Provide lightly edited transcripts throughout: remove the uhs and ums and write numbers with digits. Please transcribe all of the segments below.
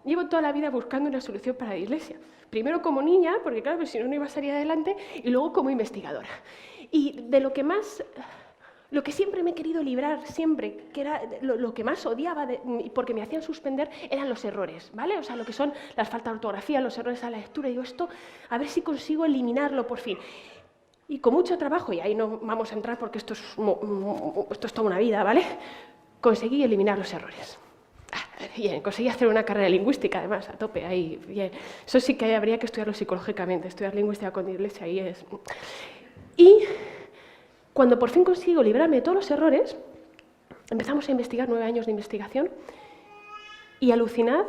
llevo toda la vida buscando una solución para la dislexia. Primero como niña, porque claro, si no, no iba a salir adelante, y luego como investigadora. Y de lo que siempre me he querido librar, siempre, que era lo que más odiaba, porque me hacían suspender, eran los errores, ¿vale? O sea, lo que son las faltas de ortografía, los errores a la lectura, y digo, esto, a ver si consigo eliminarlo por fin. Y con mucho trabajo, y ahí no vamos a entrar porque esto es toda una vida, ¿vale? Conseguí eliminar los errores. Bien, conseguí hacer una carrera de lingüística, además, a tope, ahí, bien. Eso sí que habría que estudiarlo psicológicamente, estudiar lingüística con dislexia, ahí es... Y cuando por fin consigo librarme de todos los errores, empezamos a investigar, 9 años de investigación, y alucinad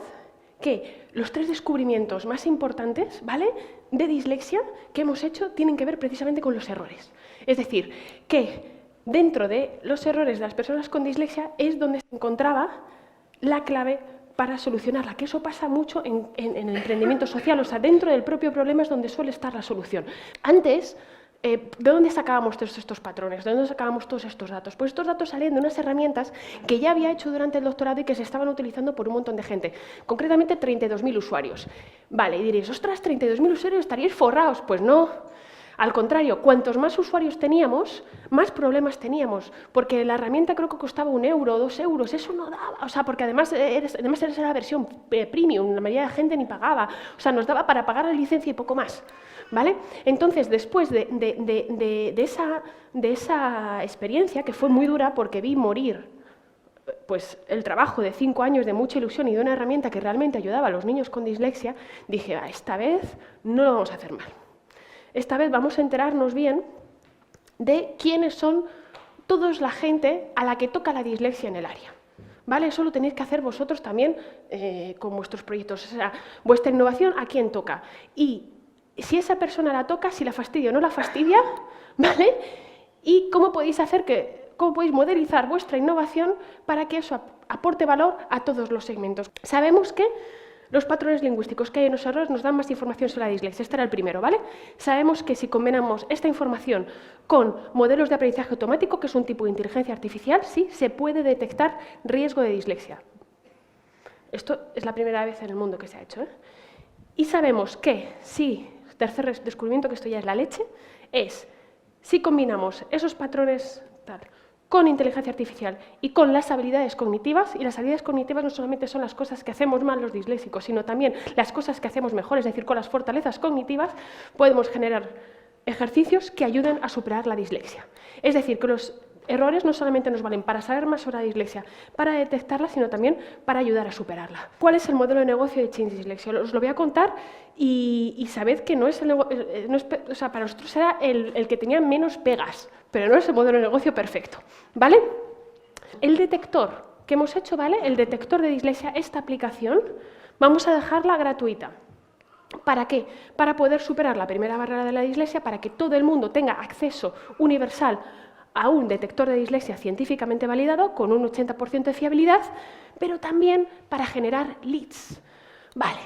que los 3 descubrimientos más importantes, ¿vale?, de dislexia que hemos hecho tienen que ver precisamente con los errores. Es decir, que dentro de los errores de las personas con dislexia es donde se encontraba la clave para solucionarla, que eso pasa mucho en el emprendimiento social, o sea, dentro del propio problema es donde suele estar la solución. Antes, ¿de dónde sacábamos todos estos patrones? ¿De dónde sacábamos todos estos datos? Pues estos datos salían de unas herramientas que ya había hecho durante el doctorado y que se estaban utilizando por un montón de gente, concretamente 32.000 usuarios. Vale, y diréis, ostras, 32.000 usuarios, estaríais forrados. Pues no. Al contrario, cuantos más usuarios teníamos, más problemas teníamos, porque la herramienta creo que costaba 1 euro o 2 euros, eso no daba, o sea, porque además era la versión premium, la mayoría de la gente ni pagaba, o sea, nos daba para pagar la licencia y poco más, ¿vale? Entonces, después de esa experiencia, que fue muy dura porque vi morir pues el trabajo de 5 años de mucha ilusión y de una herramienta que realmente ayudaba a los niños con dislexia, dije, esta vez no lo vamos a hacer mal. Esta vez vamos a enterarnos bien de quiénes son toda la gente a la que toca la dislexia en el área. ¿Vale? Eso lo tenéis que hacer vosotros también con vuestros proyectos. O sea, vuestra innovación, ¿a quién toca? Y si esa persona la toca, si la fastidia o no la fastidia, ¿vale? Y cómo podéis modelizar vuestra innovación para que eso aporte valor a todos los segmentos. Sabemos que los patrones lingüísticos que hay en los errores nos dan más información sobre la dislexia. Este era el primero, ¿vale? Sabemos que si combinamos esta información con modelos de aprendizaje automático, que es un tipo de inteligencia artificial, sí, se puede detectar riesgo de dislexia. Esto es la primera vez en el mundo que se ha hecho, ¿eh? Y sabemos que, sí, tercer descubrimiento, que esto ya es la leche, es si combinamos esos patrones con inteligencia artificial y con las habilidades cognitivas, y las habilidades cognitivas no solamente son las cosas que hacemos mal los disléxicos, sino también las cosas que hacemos mejor, es decir, con las fortalezas cognitivas podemos generar ejercicios que ayuden a superar la dislexia. Es decir, que los errores no solamente nos valen para saber más sobre la dislexia, para detectarla, sino también para ayudar a superarla. ¿Cuál es el modelo de negocio de Change Dyslexia? Os lo voy a contar y sabed que no es o sea, para nosotros era el que tenía menos pegas, pero no es el modelo de negocio perfecto, ¿vale? El detector que hemos hecho, ¿vale? El detector de dislexia, esta aplicación, vamos a dejarla gratuita. ¿Para qué? Para poder superar la primera barrera de la dislexia, para que todo el mundo tenga acceso universal a un detector de dislexia científicamente validado con un 80% de fiabilidad, pero también para generar leads. Vale.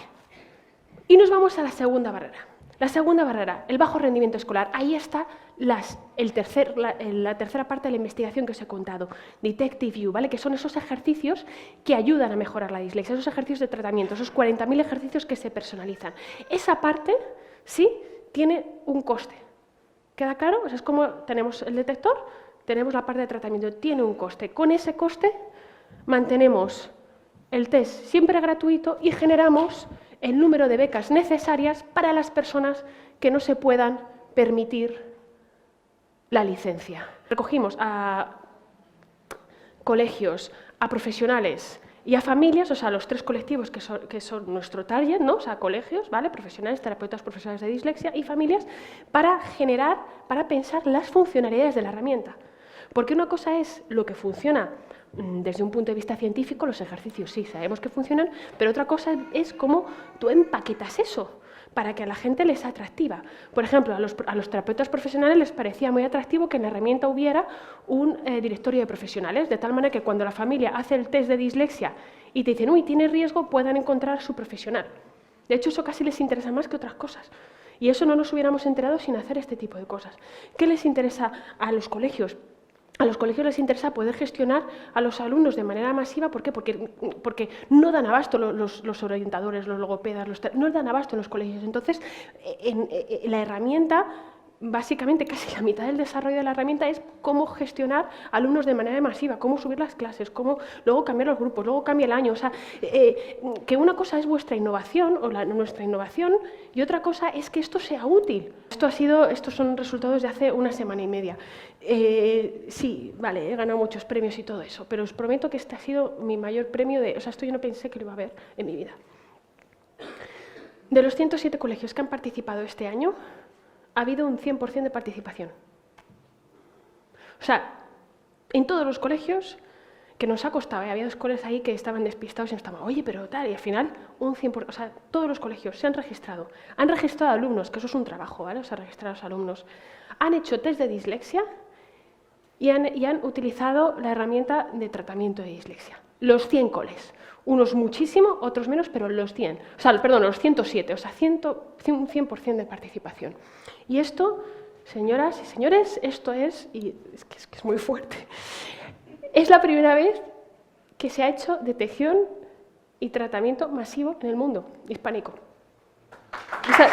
Y nos vamos a la segunda barrera. La segunda barrera, el bajo rendimiento escolar. Ahí está la tercera parte de la investigación que os he contado, Detective You, ¿vale? Que son esos ejercicios que ayudan a mejorar la dislexia, esos ejercicios de tratamiento, esos 40.000 ejercicios que se personalizan. Esa parte, sí, tiene un coste. ¿Queda claro? O sea, es como tenemos el detector, tenemos la parte de tratamiento, tiene un coste. Con ese coste mantenemos el test siempre gratuito y generamos el número de becas necesarias para las personas que no se puedan permitir la licencia. Recogimos a colegios, a profesionales y a familias, o sea, los 3 colectivos que son nuestro target, ¿no? O sea, colegios, ¿vale? Profesionales, terapeutas profesionales de dislexia y familias, para pensar las funcionalidades de la herramienta. Porque una cosa es lo que funciona desde un punto de vista científico, los ejercicios sí, sabemos que funcionan, pero otra cosa es cómo tú empaquetas eso para que a la gente les sea atractiva. Por ejemplo, a los terapeutas profesionales les parecía muy atractivo que en la herramienta hubiera un directorio de profesionales, de tal manera que cuando la familia hace el test de dislexia y te dicen, uy, tiene riesgo, puedan encontrar a su profesional. De hecho, eso casi les interesa más que otras cosas. Y eso no nos hubiéramos enterado sin hacer este tipo de cosas. ¿Qué les interesa a los colegios? a los colegios les interesa poder gestionar a los alumnos de manera masiva. ¿Por qué? Porque no dan abasto los orientadores, los logopedas, no dan abasto en los colegios. Entonces, la herramienta, básicamente casi la mitad del desarrollo de la herramienta es cómo gestionar alumnos de manera masiva, cómo subir las clases, cómo luego cambiar los grupos, luego cambia el año. O sea, que una cosa es vuestra innovación o nuestra innovación y otra cosa es que esto sea útil. Estos son resultados de hace una semana y media. Sí, vale, he ganado muchos premios y todo eso, pero os prometo que este ha sido mi mayor premio o sea, esto yo no pensé que lo iba a ver en mi vida. De los 107 colegios que han participado este año, ha habido un 100% de participación. O sea, en todos los colegios, que nos ha costado, había dos colegios ahí que estaban despistados y estaban, oye, pero tal, y al final un 100%, o sea, todos los colegios se han registrado alumnos, que eso es un trabajo, ¿vale? O sea, registrar a los alumnos. Han hecho test de dislexia y han utilizado la herramienta de tratamiento de dislexia. Los 100 coles. Unos muchísimo, otros menos, pero los 100. O sea, perdón, los 107, o sea, un 100% de participación. Y esto, señoras y señores, esto es, y es que es muy fuerte, es la primera vez que se ha hecho detección y tratamiento masivo en el mundo hispánico. Gracias.